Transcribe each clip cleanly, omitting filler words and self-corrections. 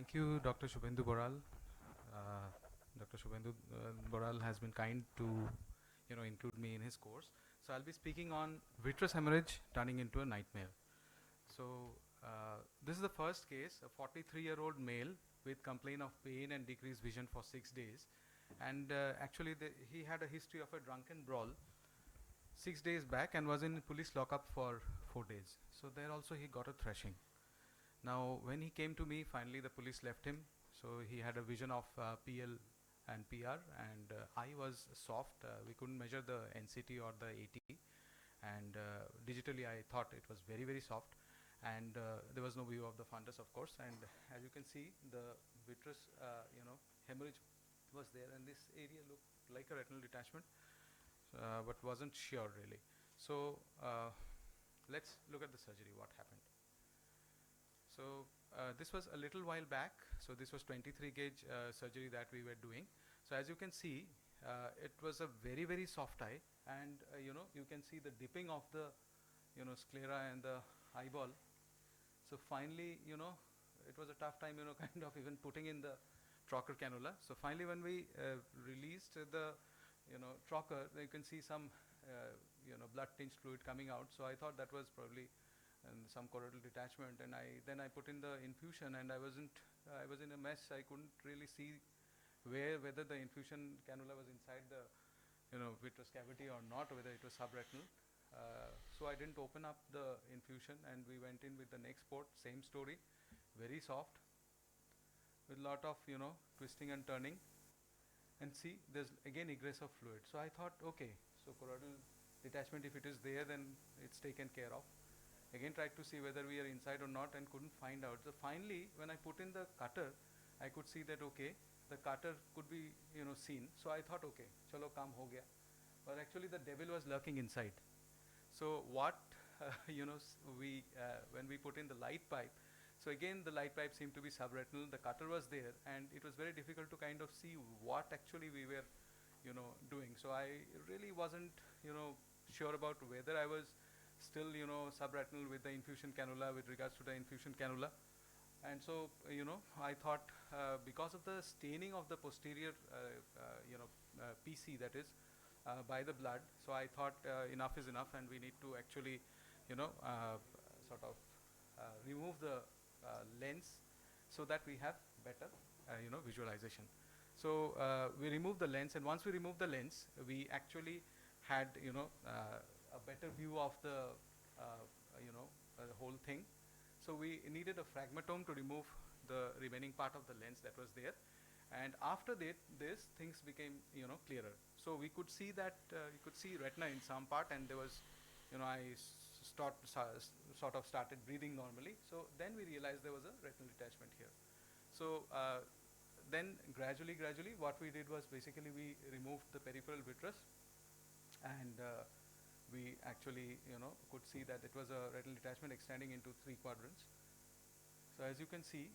Thank you, Dr. Shubhendu Boral. Dr. Shubhendu Boral has been kind to, include me in his course. So I'll be speaking on vitreous hemorrhage turning into a nightmare. So this is the first case, a 43-year-old male with complaint of pain and decreased vision for 6 days. And actually, he had a history of a drunken brawl 6 days back and was in police lockup for 4 days. So there also he got a thrashing. Now, when he came to me, finally the police left him. So he had a vision of PL and PR, and eye was soft. We couldn't measure the NCT or the AT, and digitally I thought it was very, very soft. And there was no view of the fundus, of course. And as you can see, the vitreous, hemorrhage was there, and this area looked like a retinal detachment, but wasn't sure really. So let's look at the surgery. What happened? So this was a little while back. So this was 23 gauge surgery that we were doing. So as you can see, it was a very, very soft eye, and you can see the dipping of the sclera and the eyeball. So finally, it was a tough time, kind of even putting in the trocar cannula. So finally, when we released the trocar, you can see some blood tinged fluid coming out. So I thought that was probably some choroidal detachment, and then I put in the infusion, and I was in a mess. I couldn't really see whether the infusion cannula was inside the vitreous cavity or not, whether it was subretinal. So I didn't open up the infusion, and we went in with the next port. Same story, very soft, with a lot of twisting and turning. And see, there's again egress of fluid. So I thought, okay, so choroidal detachment, if it is there, then it's taken care of. Again tried to see whether we are inside or not, and couldn't find out. So finally, when I put in the cutter, I could see that okay, the cutter could be seen. So I thought, okay, chalo kam ho gaya. But actually the devil was lurking inside. So what we when we put in the light pipe, so again the light pipe seemed to be subretinal. The cutter was there, and it was very difficult to kind of see what actually we were doing. So I really wasn't sure about whether I was still subretinal with the infusion cannula, with regards to the infusion cannula. And so I thought because of the staining of the posterior PC, that is by the blood, so I thought enough is enough, and we need to actually sort of remove the lens so that we have better visualization. So we removed the lens, and once we removed the lens, we actually had a better view of the the whole thing. So we needed a fragmatome to remove the remaining part of the lens that was there, and after that this things became clearer. So we could see that you could see retina in some part, and there was I sort of started breathing normally. So then we realized there was a retinal detachment here. So then gradually what we did was basically we removed the peripheral vitreous, and we actually could see that it was a retinal detachment extending into 3 quadrants. So as you can see,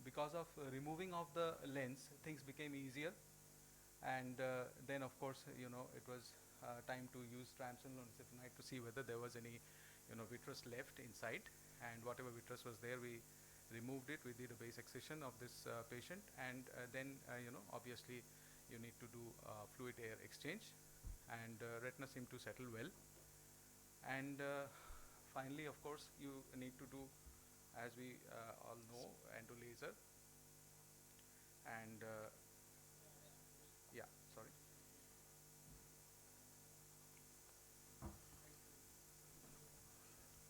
because of removing of the lens, things became easier, and then of course it was time to use triamcinolone acetonide to see whether there was any vitreous left inside, and whatever vitreous was there, we removed it. We did a base excision of this patient, and then obviously you need to do fluid air exchange, and retina seemed to settle well. And finally, of course, you need to do, as we all know, endo laser. And yeah, sorry.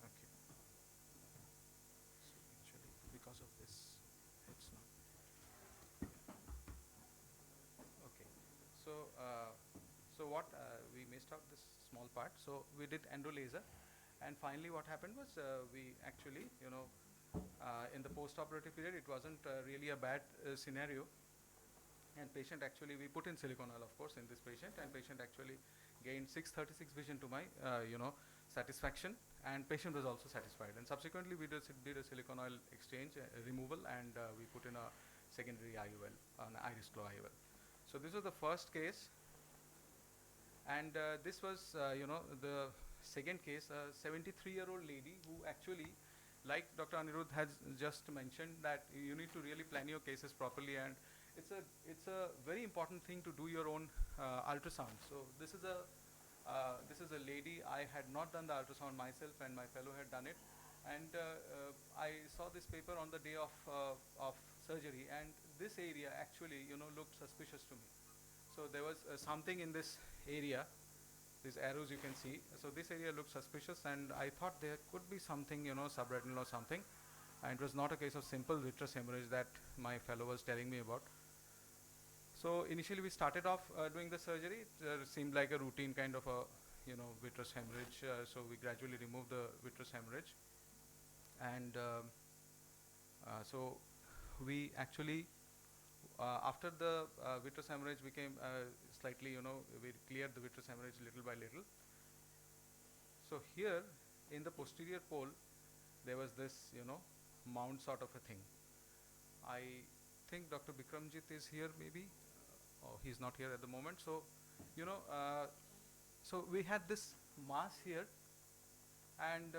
Okay. So actually, because of this, it's not. Okay. So so what we missed out this small part. So we did endo laser, and finally what happened was we actually in the post-operative period, it wasn't really a bad scenario, and patient actually, we put in silicone oil, of course, in this patient, and patient actually gained 636 vision to my satisfaction, and patient was also satisfied. And subsequently we did a silicone oil exchange removal, and we put in a secondary IOL, an iris glow IOL. So this was the first case, and this was the second case, a 73-year-old lady who actually like Dr. Anirudh has just mentioned, that you need to really plan your cases properly, and it's a very important thing to do your own ultrasound. So this is a lady. I had not done the ultrasound myself, and my fellow had done it. And I saw this paper on the day of surgery, and this area actually, looked suspicious to me. So there was something in this area, these arrows you can see. So this area looked suspicious, and I thought there could be something, subretinal or something. And it was not a case of simple vitreous hemorrhage that my fellow was telling me about. So initially we started off doing the surgery. It seemed like a routine kind of a, vitreous hemorrhage. So we gradually removed the vitreous hemorrhage. And so we actually, after the vitreous hemorrhage became slightly, we cleared the vitreous hemorrhage little by little. So here in the posterior pole, there was this, mound sort of a thing. I think Dr. Bikramjit is here maybe. Oh, he's not here at the moment. So, so we had this mass here, and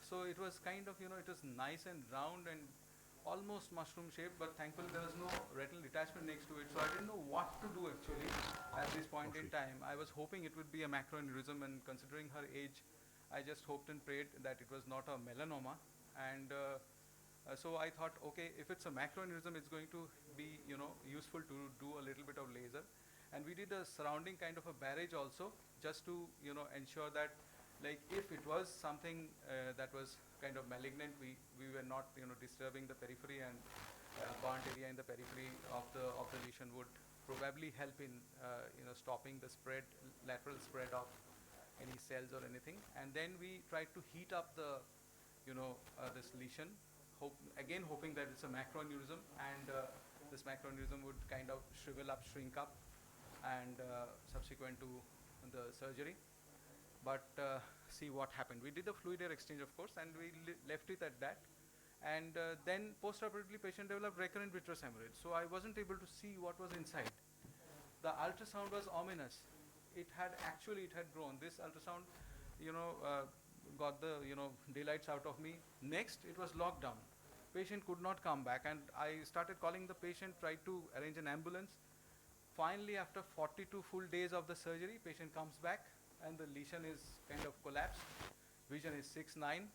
so it was kind of, it was nice and round and almost mushroom shaped, but thankfully there was no retinal detachment next to it, so I didn't know what to do actually at this point in time. I was hoping it would be a macroaneurysm, and considering her age, I just hoped and prayed that it was not a melanoma. And so I thought, okay, if it's a macroaneurysm, it's going to be, useful to do a little bit of laser. And we did a surrounding kind of a barrage also, just to, ensure that, like, if it was something that was kind of malignant, we were not, disturbing the periphery, and burnt area in the periphery of the lesion would probably help in, stopping the spread, lateral spread of any cells or anything. And then we tried to heat up the, this lesion, hoping that it's a macroaneurysm, and this macroaneurysm would kind of shrivel up, shrink up, and subsequent to the surgery. But see what happened. We did the fluid air exchange, of course, and we left it at that. And then post-operatively, patient developed recurrent vitreous hemorrhage. So I wasn't able to see what was inside. The ultrasound was ominous. It had grown. This ultrasound, got the, daylights out of me. Next, it was locked down. Patient could not come back, and I started calling the patient, tried to arrange an ambulance. Finally, after 42 full days of the surgery, patient comes back, and the lesion is kind of collapsed. Vision is 6/9.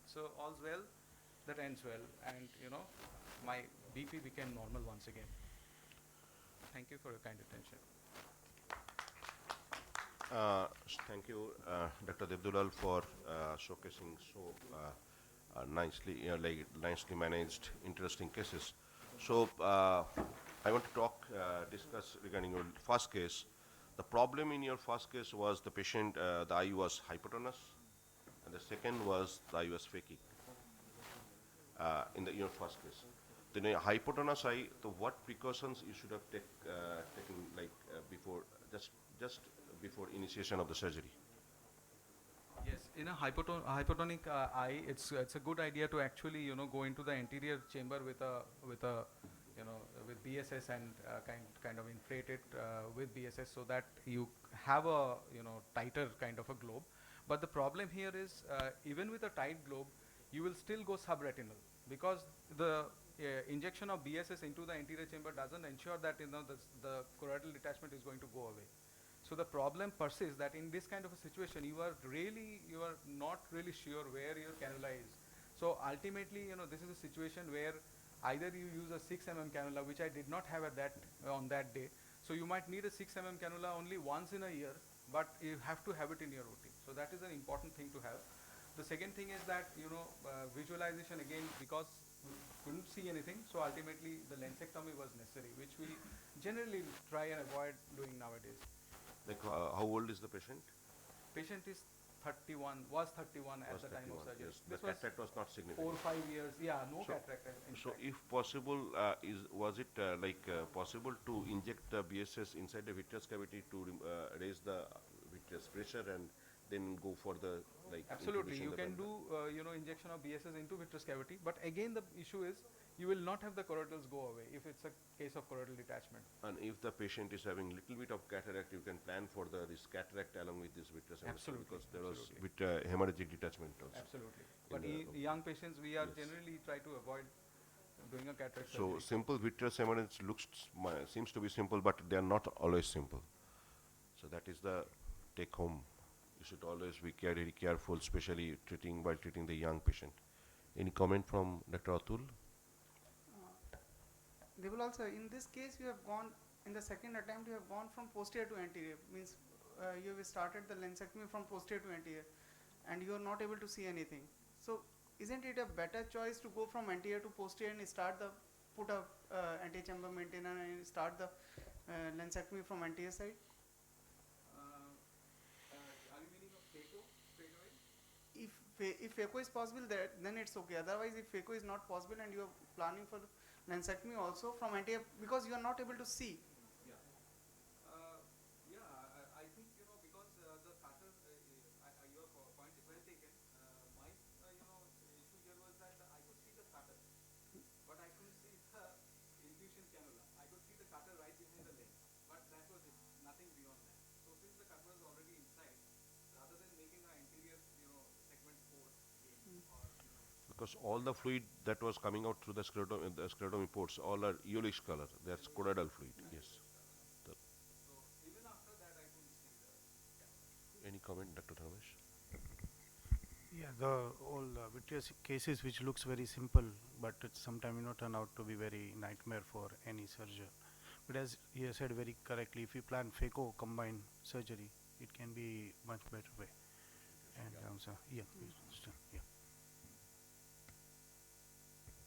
So all's well that ends well, and my BP became normal once again. Thank you for your kind attention. Thank you, Dr. DEBDULAL, for showcasing so nicely managed, interesting cases. So I want to discuss regarding your first case. The problem in your first case was the patient, the eye was hypotonous, and the second was the eye was phakic. In your first case, then a hypotonous eye, what precautions you should have taken, like before, just before initiation of the surgery? Yes, in a hypotonic eye, it's a good idea to actually go into the anterior chamber with BSS, and kind of inflate it with BSS, so that you have a tighter kind of a globe. But the problem here is, even with a tight globe, you will still go subretinal, because the injection of BSS into the anterior chamber doesn't ensure that the choroidal detachment is going to go away. So the problem persists, that in this kind of a situation, you are not really sure where your cannula is. So ultimately, this is a situation where either you use a 6 mm cannula, which I did not have on that day. So you might need a 6 mm cannula only once in a year, but you have to have it in your routine. So that is an important thing to have. The second thing is that visualization, again, because we couldn't see anything, so ultimately the lensectomy was necessary, which we generally try and avoid doing nowadays. Like how old is the patient? Patient is 31, was 31 at the time of surgery. Yes. The cataract was not significant. 4 or 5 years, no cataract. So if possible, was it possible to inject the BSS inside the vitreous cavity to raise the vitreous pressure and then go for the Absolutely, you can do injection of BSS into vitreous cavity, but again the issue is you will not have the choroidals go away if it's a case of choroidal detachment. And if the patient is having little bit of cataract, you can plan for this cataract along with this vitreous hemorrhage, Absolutely, because there was absolutely. hemorrhagic detachment also. Absolutely. in But the- young patients, we are Yes. generally try to avoid doing a cataract So surgery. simple vitreous hemorrhage seems to be simple, but they are not always simple. So that is the take home. You should always be very careful, especially while treating the young patient. Any comment from Dr. Atul? They will also, in this case, you have gone, in the second attempt, you have gone from posterior to anterior, means you have started the lensectomy from posterior to anterior, and you are not able to see anything. So, isn't it a better choice to go from anterior to posterior and put a antechamber maintainer and start the lensectomy from anterior side? Are you meaning of phaco straight away? If phaco is possible, then it's okay. Otherwise, if phaco is not possible and you are planning for lensectomy also from anterior, because you are not able to see. Yeah. I think, because the cutter, your point is well taken. My, issue here was that I could see the cutter, but I couldn't see the infusion cannula. I could see the cutter right behind the lens, but that was it, nothing beyond that. So since the cutter was already inside, rather than making an anterior, segment force again, or, Because all the fluid that was coming out through the sclerotomy ports, all are yellowish color. That's choroidal fluid. Yes. The- so even after that I couldn't see the. Any comment, Dr. Dharmesh? Yeah, the all vitreous cases which looks very simple, but it sometimes turn out to be very nightmare for any surgeon. But as he has said very correctly, if you plan phaco combined surgery, it can be much better way. And yeah,